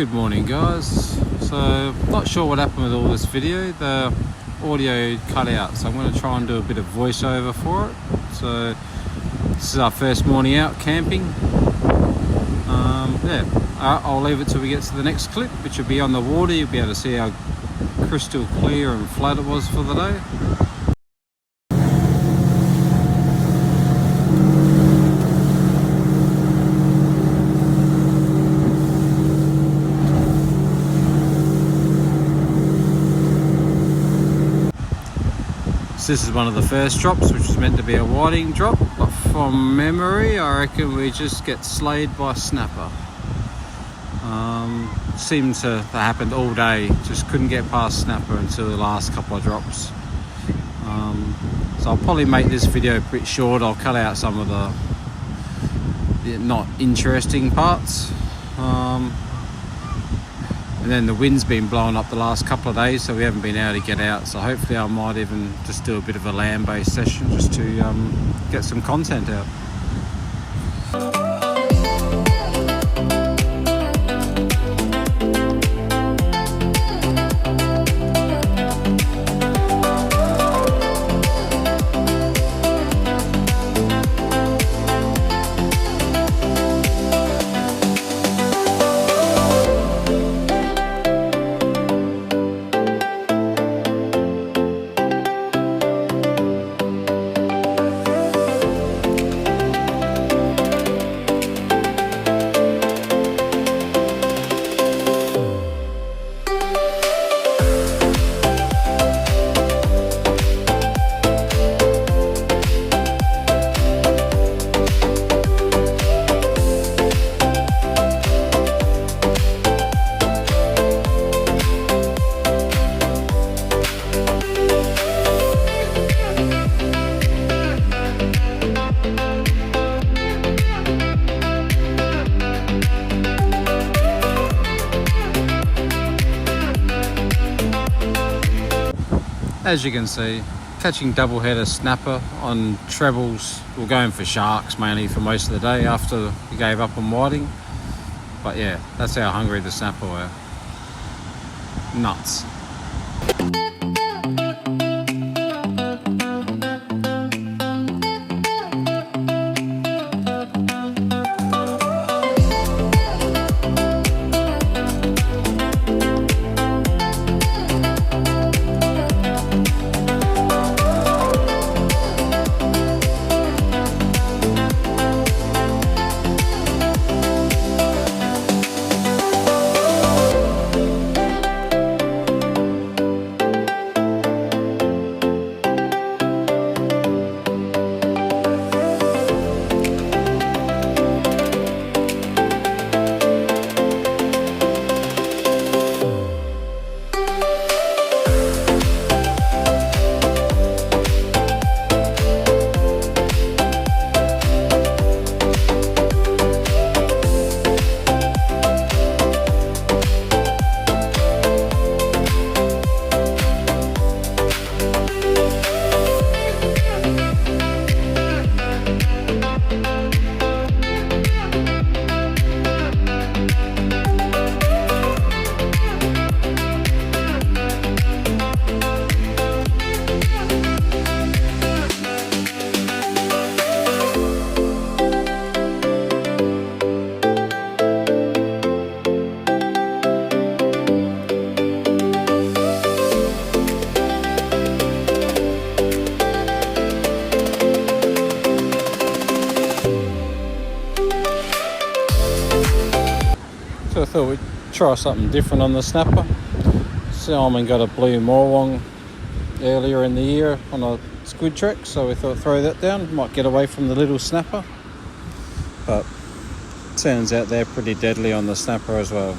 Good morning, guys. So not sure what happened with all this video. The audio cut out, so I'm going to try and do a bit of voiceover for it. So this is our first morning out camping. I'll leave it till we get to the next clip, which will be on the water. You'll be able to see how crystal clear and flat it was for the day. This is one of the first drops, which was meant to be a whiting drop, but from memory I reckon we just get slayed by snapper. Seemed to have happened all day, just couldn't get past snapper until the last couple of drops. So I'll probably make this video pretty short. I'll cut out some of the not interesting parts. And then the wind's been blowing up the last couple of days, so we haven't been able to get out. So hopefully I might even just do a bit of a land-based session just to get some content out. As you can see, catching double-header snapper on trebles. We're going for sharks mainly for most of the day after we gave up on whiting. But yeah, that's how hungry the snapper were. Nuts. So I thought we'd try something different on the snapper. Simon got a blue morwong earlier in the year on a squid trek, so we thought throw that down, might get away from the little snapper. But turns out they're pretty deadly on the snapper as well.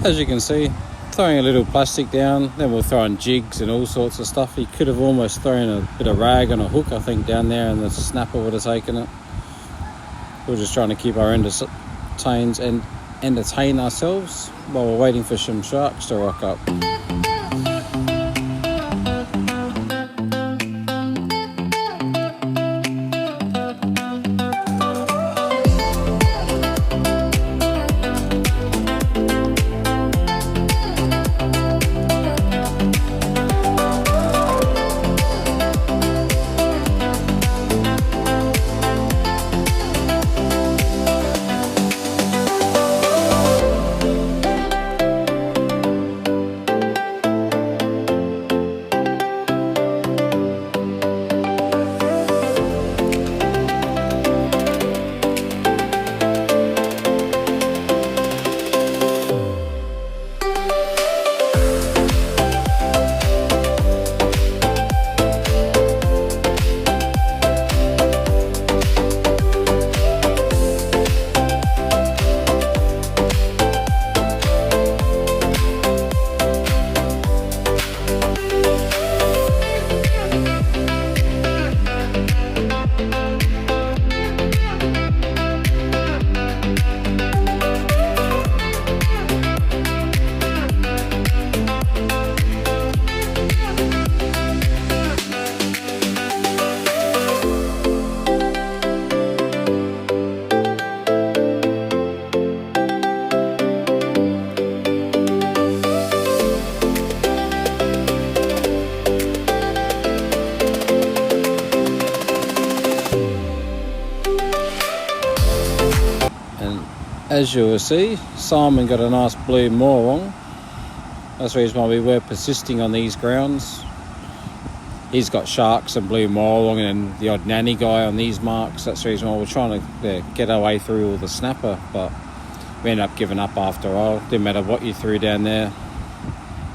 As you can see, throwing a little plastic down, then we're throwing jigs and all sorts of stuff. He could have almost thrown a bit of rag on a hook, I think, down there, and the snapper would have taken it. We're just trying to keep our entertains and entertain ourselves while we're waiting for some sharks to rock up. As you will see, Simon got a nice blue morong. That's the reason why we were persisting on these grounds. He's got sharks and blue morong and the odd nanny guy on these marks. That's the reason why we're trying to get our way through all the snapper, but we ended up giving up after a while. Didn't matter what you threw down there,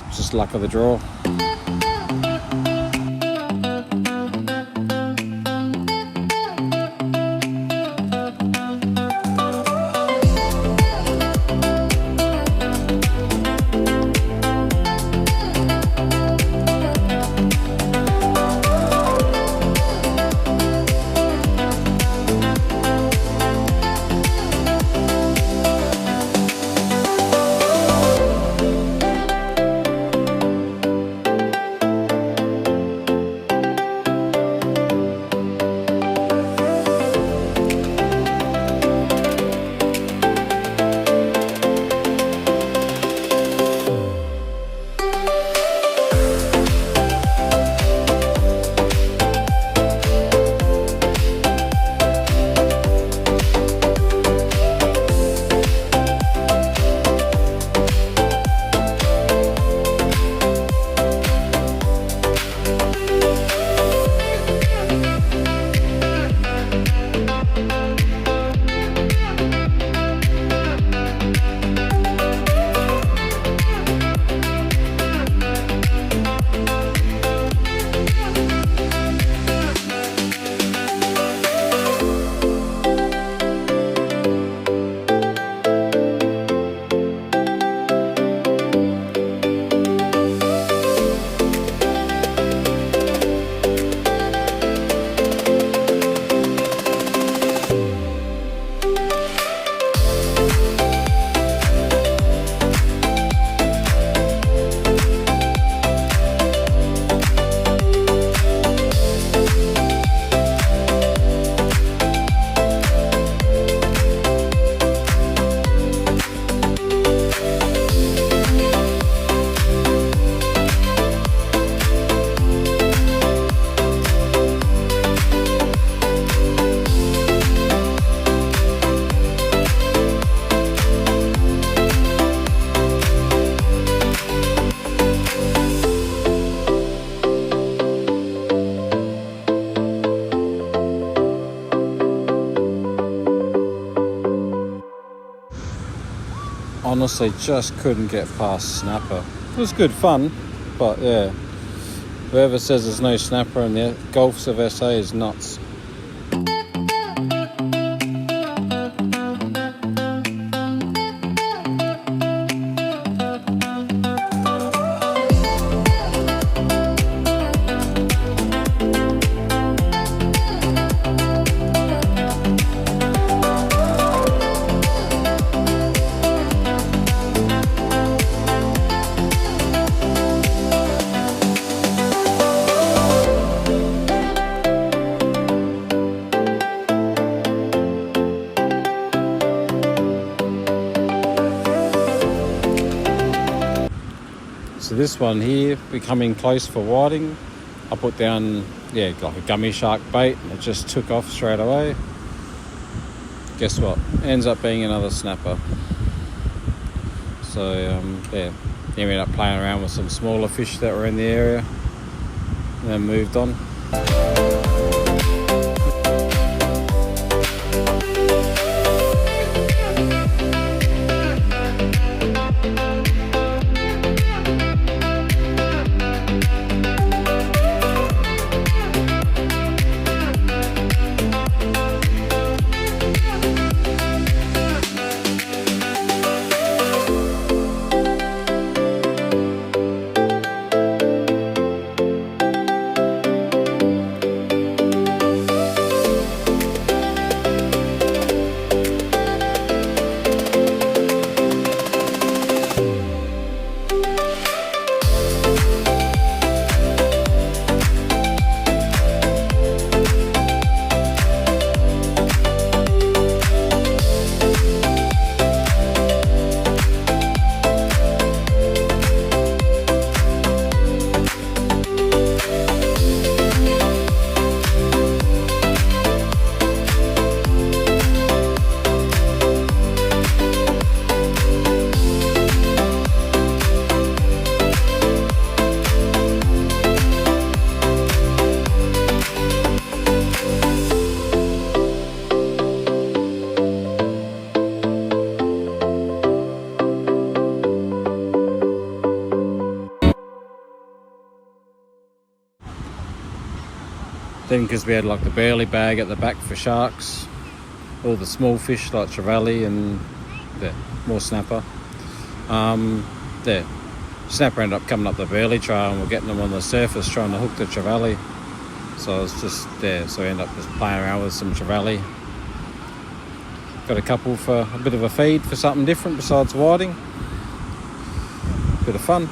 it's just luck of the draw. Honestly, just couldn't get past snapper. It was good fun, but yeah, whoever says there's no snapper in the Gulfs of SA is nuts. So this one here, we come in close for whiting. I put down, like a gummy shark bait, and it just took off straight away. Guess what? Ends up being another snapper. So we ended up playing around with some smaller fish that were in the area, and then moved on. Then, because we had like the burley bag at the back for sharks, all the small fish like trevally and more snapper. Snapper ended up coming up the burley trail, and we're getting them on the surface trying to hook the trevally. So I was just there, so I ended up just playing around with some trevally. Got a couple for a bit of a feed for something different besides whiting. Bit of fun.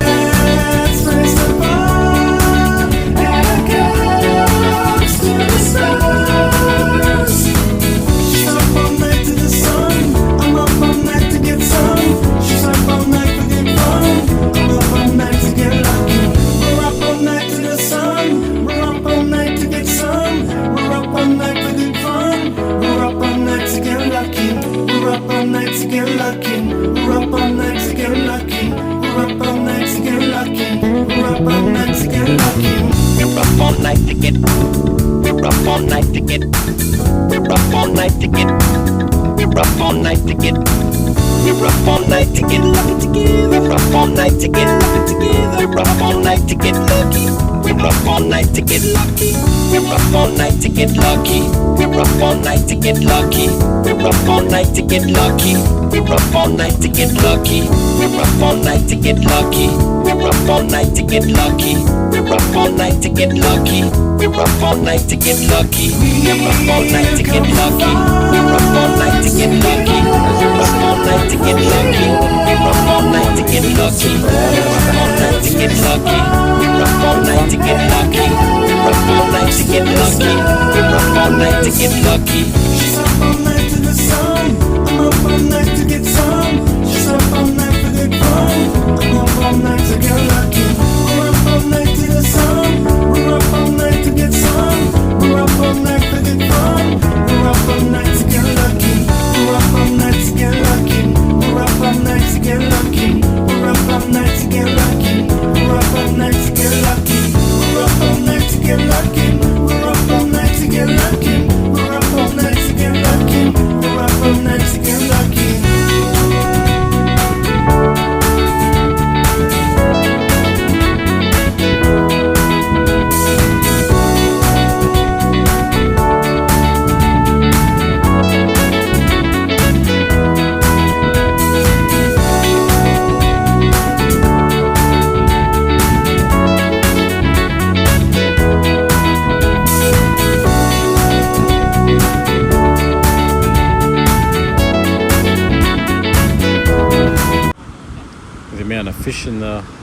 Fishing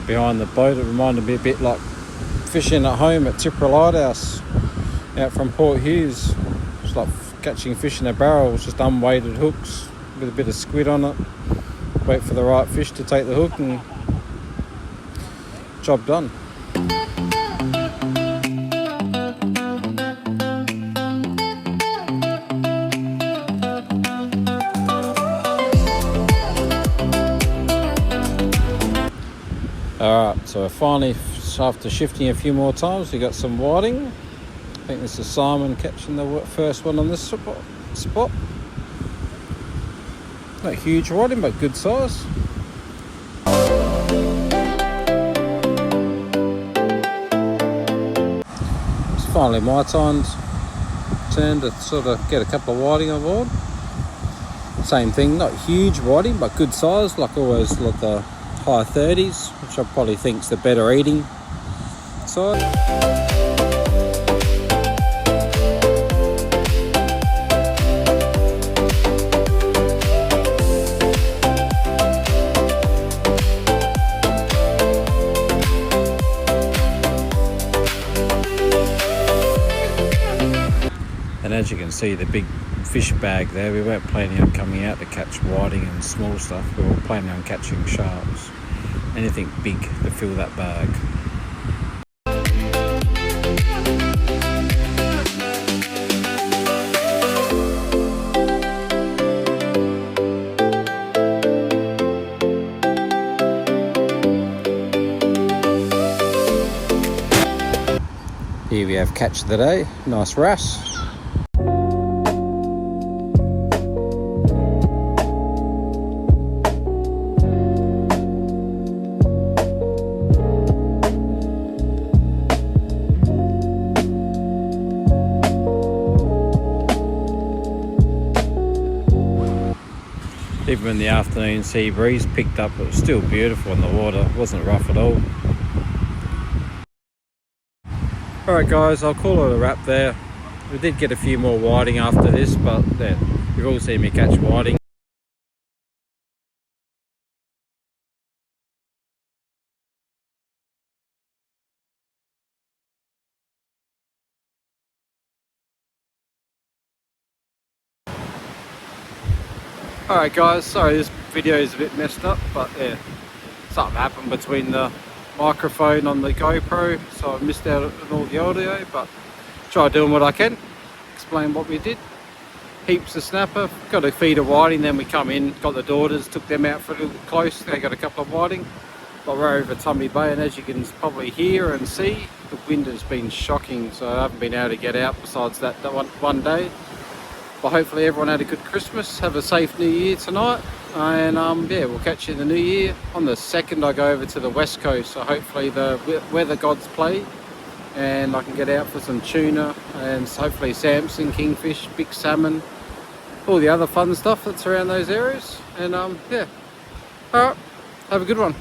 behind the boat, it reminded me a bit like fishing at home at Tipperary Lighthouse out from Port Hughes. It's like catching fish in a barrel. It's just unweighted hooks with a bit of squid on it. Wait for the right fish to take the hook, and job done. Alright, so finally, after shifting a few more times, we got some whiting. I think this is salmon catching the first one on this spot. Not huge whiting, but good size. It's finally my turn to sort of get a couple of whiting on board. Same thing, not huge whiting, but good size, like always, like the high 30s, which I probably think is the better eating size. And as you can see, the big fish bag there, we weren't planning on coming out to catch whiting and small stuff. We were planning on catching sharks. Anything big to fill that bag. Here we have catch of the day, nice wrasse. Even when the afternoon sea breeze picked up, it was still beautiful in the water, it wasn't rough at all. Alright guys, I'll call it a wrap there. We did get a few more whiting after this, but yeah, you've all seen me catch whiting. Alright guys, sorry this video is a bit messed up, but yeah, something happened between the microphone on the GoPro, so I missed out on all the audio, but try doing what I can, explain what we did. Heaps of snapper, got a feed of whiting, then we come in, got the daughters, took them out for a little bit close, they got a couple of whiting. But we're over Tumby Bay, and as you can probably hear and see, the wind has been shocking, so I haven't been able to get out besides that one day. But hopefully everyone had a good Christmas, have a safe New Year tonight, and yeah, we'll catch you in the New Year. On the 2nd I go over to the west coast, so hopefully the weather gods play and I can get out for some tuna and hopefully Samson, kingfish, big salmon, all the other fun stuff that's around those areas. And yeah, alright, have a good one.